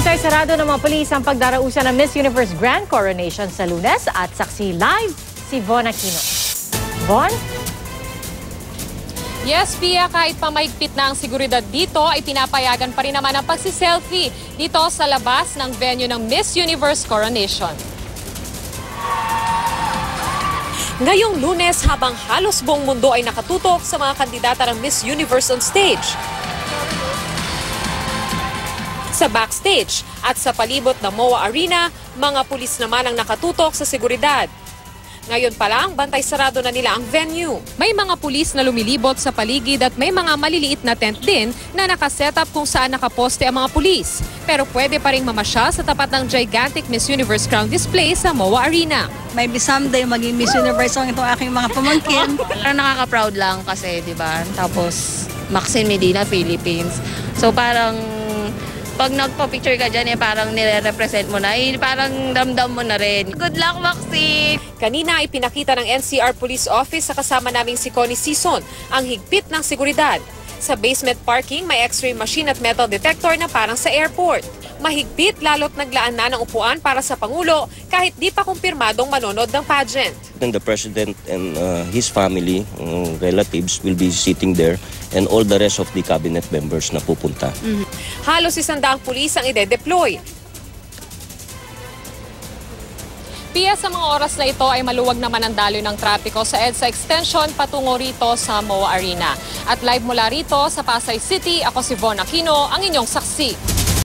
Bantay sarado ng mga pulis ang pagdarausan ng Miss Universe Grand Coronation sa Lunes at saksi live si Von Aquino. Von? Yes, Pia, kahit pamahigpit na ang seguridad dito, ay pinapayagan pa rin naman ang pagsiselfie dito sa labas ng venue ng Miss Universe Coronation. Ngayong Lunes, habang halos buong mundo ay nakatutok sa mga kandidata ng Miss Universe on stage, sa backstage at sa palibot ng MOA Arena, mga pulis naman ang nakatutok sa seguridad. Ngayon pa lang, bantay sarado na nila ang venue. May mga pulis na lumilibot sa paligid at may mga maliliit na tent din na nakasetup kung saan nakaposte ang mga pulis. Pero pwede pa rin mamasyal sa tapat ng gigantic Miss Universe crown display sa MOA Arena. Maybe someday maging Miss Universe ang itong aking mga pamangkin. Parang nakaka-proud lang kasi, di ba? Tapos, Maxine Medina, Philippines. So parang pag nagpa-picture ka dyan, parang nire-represent mo na, parang ramdam mo na rin. Good luck, Maxine! Kanina ay pinakita ng NCR Police Office sa kasama naming si Connie Sison ang higpit ng seguridad. Sa basement parking, may x-ray machine at metal detector na parang sa airport. Mahigpit lalo't naglaan na ng upuan para sa Pangulo kahit di pa kumpirmadong manonood ng pageant. And the President and his family, relatives will be sitting there and all the rest of the cabinet members na pupunta. Halos 100 pulis ang ide-deploy. Pia, sa mga oras na ito ay maluwag naman ang daloy ng trapiko sa EDSA Extension patungo rito sa MOA Arena. At live mula rito sa Pasay City, ako si Von Aquino, ang inyong saksi.